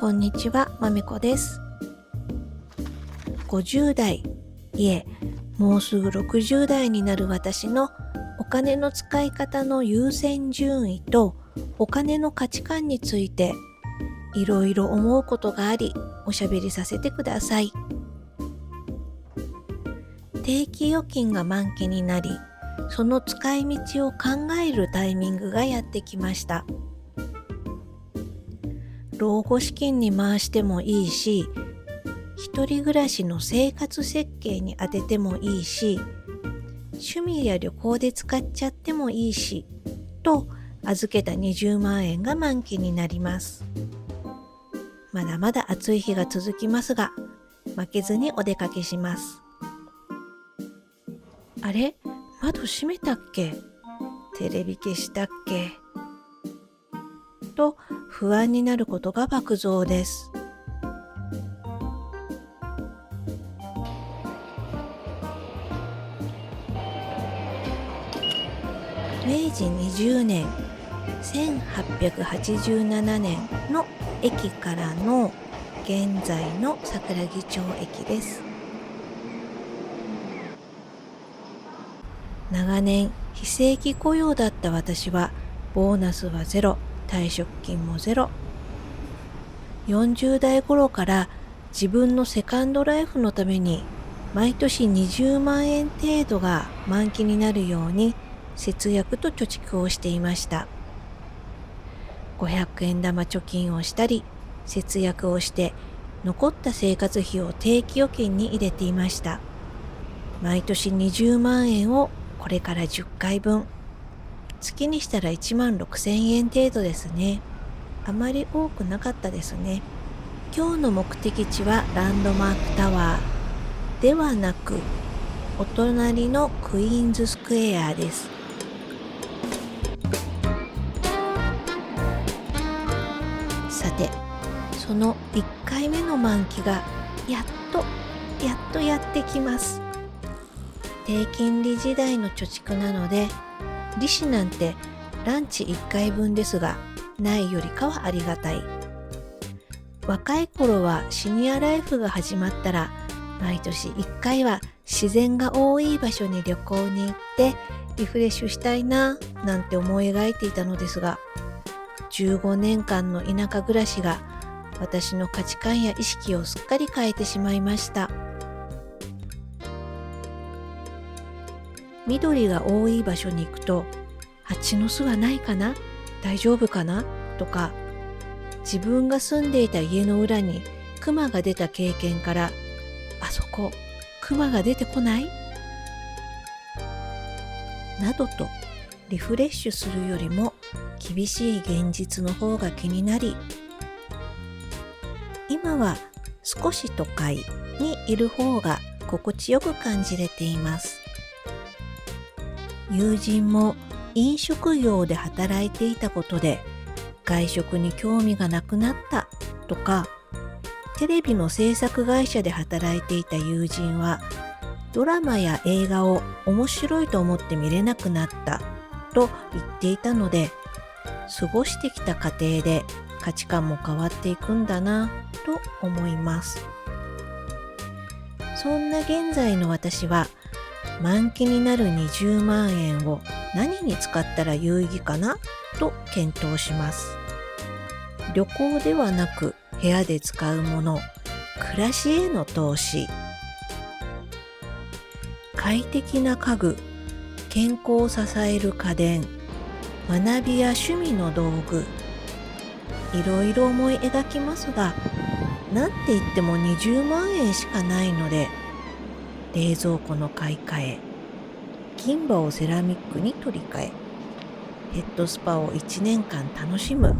こんにちは、まめこです。50代、もうすぐ60代になる私のお金の使い方の優先順位とお金の価値観についていろいろ思うことがあり、おしゃべりさせてください。定期預金が満期になり、その使い道を考えるタイミングがやってきました。老後資金に回してもいいし、一人暮らしの生活設計に当ててもいいし、趣味や旅行で使っちゃってもいいし、と預けた20万円が満期になります。まだまだ暑い日が続きますが、負けずにお出かけします。あれ？窓閉めたっけ？テレビ消したっけ？と不安になることが爆増です。明治20年、1887年の駅からの現在の桜木町駅です。長年非正規雇用だった私は、ボーナスはゼロ、退職金もゼロ。40代頃から自分のセカンドライフのために毎年20万円程度が満期になるように節約と貯蓄をしていました。500円玉貯金をしたり、節約をして残った生活費を定期預金に入れていました。毎年20万円をこれから10回分。月にしたら1万6000円程度ですね。あまり多くなかったですね。今日の目的地はランドマークタワーではなく、お隣のクイーンズスクエアです。さて、その1回目の満期がやっとやってきます。低金利時代の貯蓄なので、利子なんてランチ1回分ですが、ないよりかはありがたい。若い頃はシニアライフが始まったら、毎年1回は自然が多い場所に旅行に行ってリフレッシュしたいななんて思い描いていたのですが、15年間の田舎暮らしが私の価値観や意識をすっかり変えてしまいました。緑が多い場所に行くと、蜂の巣はないかな？大丈夫かな？とか、自分が住んでいた家の裏にクマが出た経験から、あそこ、クマが出てこない？などとリフレッシュするよりも厳しい現実の方が気になり、今は少し都会にいる方が心地よく感じれています。友人も飲食業で働いていたことで外食に興味がなくなったとか、テレビの制作会社で働いていた友人はドラマや映画を面白いと思って見れなくなったと言っていたので、過ごしてきた過程で価値観も変わっていくんだなと思います。そんな現在の私は、満期になる20万円を何に使ったら有意義かなと検討します。旅行ではなく部屋で使うもの、暮らしへの投資、快適な家具、健康を支える家電、学びや趣味の道具、いろいろ思い描きますが、なんて言っても20万円しかないので、冷蔵庫の買い替え、銀歯をセラミックに取り替え、ヘッドスパを1年間楽しむ。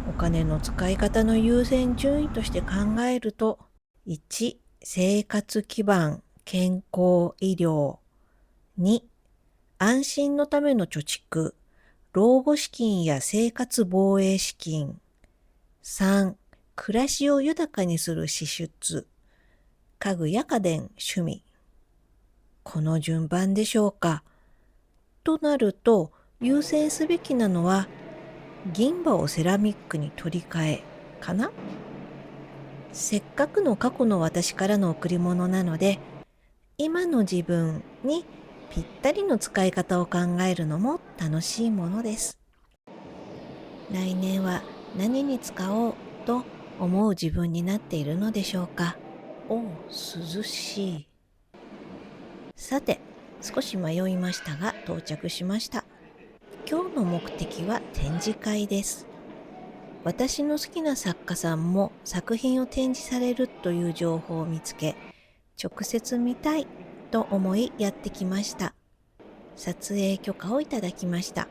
お金の使い方の優先順位として考えると、1、生活基盤、健康、医療。2、安心のための貯蓄、老後資金や生活防衛資金。3、暮らしを豊かにする支出、家具や家電、趣味。この順番でしょうか。となると、優先すべきなのは、銀歯をセラミックに取り替えかな。せっかくの過去の私からの贈り物なので、今の自分にぴったりの使い方を考えるのも楽しいものです。来年は何に使おうと思う自分になっているのでしょうか。涼しい。さて、少し迷いましたが到着しました。今日の目的は展示会です。私の好きな作家さんも作品を展示されるという情報を見つけ、直接見たいと思いやってきました。撮影許可をいただきました。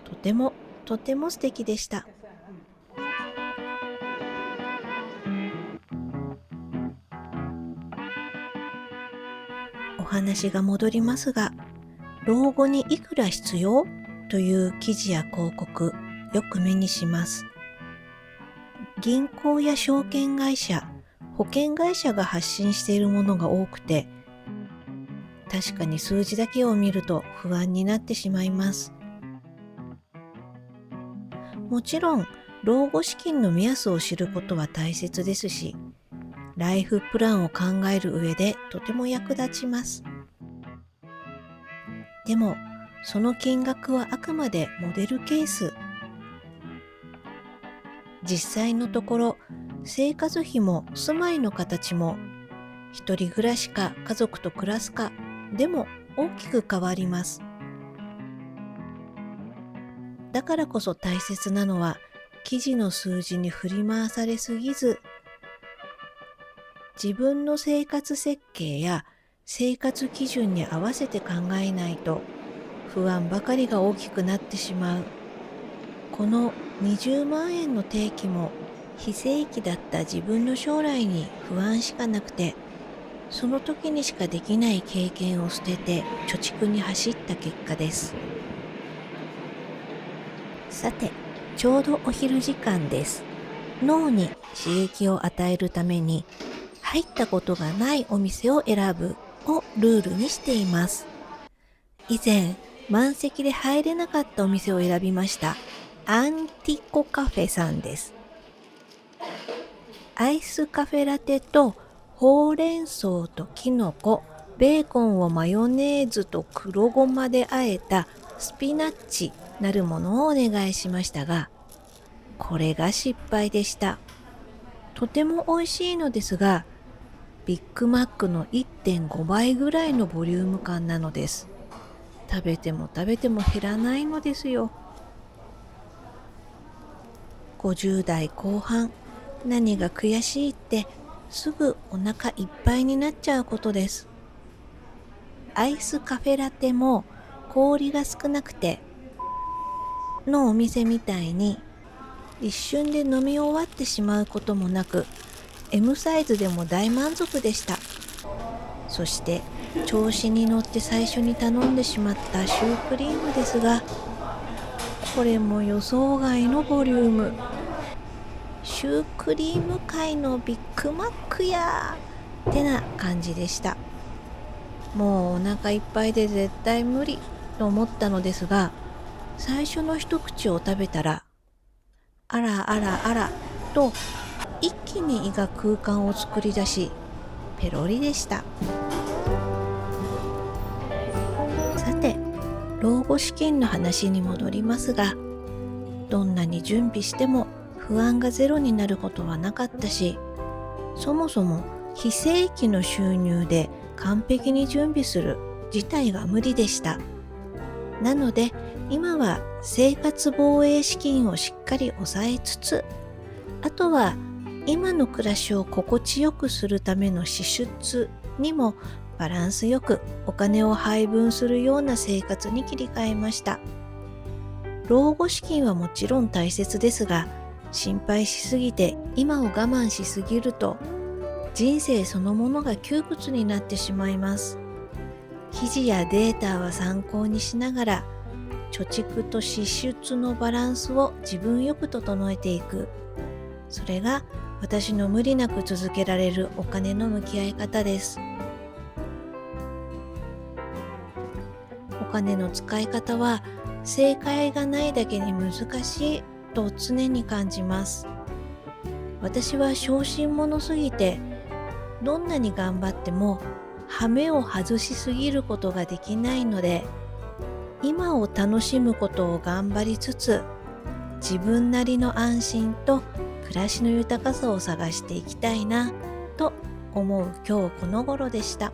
とても素敵でした。お話が戻りますが、老後にいくら必要という記事や広告、よく目にします。銀行や証券会社、保険会社が発信しているものが多くて、確かに数字だけを見ると不安になってしまいます。もちろん、老後資金の目安を知ることは大切ですし、ライフプランを考える上でとても役立ちます。でも、その金額はあくまでモデルケース。実際のところ、生活費も住まいの形も、一人暮らしか家族と暮らすかでも大きく変わります。だからこそ大切なのは、記事の数字に振り回されすぎず、自分の生活設計や生活基準に合わせて考えないと不安ばかりが大きくなってしまう。この20万円の定期も非正規だった自分の将来に不安しかなくて、その時にしかできない経験を捨てて貯蓄に走った結果です。さて、ちょうどお昼時間です。脳に刺激を与えるために入ったことがないお店を選ぶをルールにしています。以前、満席で入れなかったお店を選びました。アンティコカフェさんです。アイスカフェラテとほうれん草ときのこ、ベーコンをマヨネーズと黒ごまで和えたスピナッチなるものをお願いしましたが、これが失敗でした。とても美味しいのですが、ビッグマックの 1.5 倍ぐらいのボリューム感なのです。食べても減らないのですよ。50代後半、何が悔しいってすぐお腹いっぱいになっちゃうことです。アイスカフェラテも氷が少なくてのお店みたいに一瞬で飲み終わってしまうこともなく、 M サイズでも大満足でした。そして調子に乗って最初に頼んでしまったシュークリームですが、これも予想外のボリューム。シュークリーム界のビッグマックやーってな感じでした。もうお腹いっぱいで絶対無理と思ったのですが、最初の一口を食べたら、あらあらあらと一気に胃が空間を作り出し、ペロリでした。さて、老後資金の話に戻りますが、どんなに準備しても不安がゼロになることはなかったし、そもそも非正規の収入で完璧に準備する自体が無理でした。なので今は生活防衛資金をしっかり抑えつつ、あとは今の暮らしを心地よくするための支出にもバランスよくお金を配分するような生活に切り替えました。老後資金はもちろん大切ですが、心配しすぎて今を我慢しすぎると人生そのものが窮屈になってしまいます。記事やデータは参考にしながら貯蓄と支出のバランスを自分よく整えていく。それが私の無理なく続けられるお金の向き合い方です。お金の使い方は正解がないだけに難しいと常に感じます。私は小心者すぎて、どんなに頑張っても羽目を外しすぎることができないので、今を楽しむことを頑張りつつ、自分なりの安心と暮らしの豊かさを探していきたいなと思う今日この頃でした。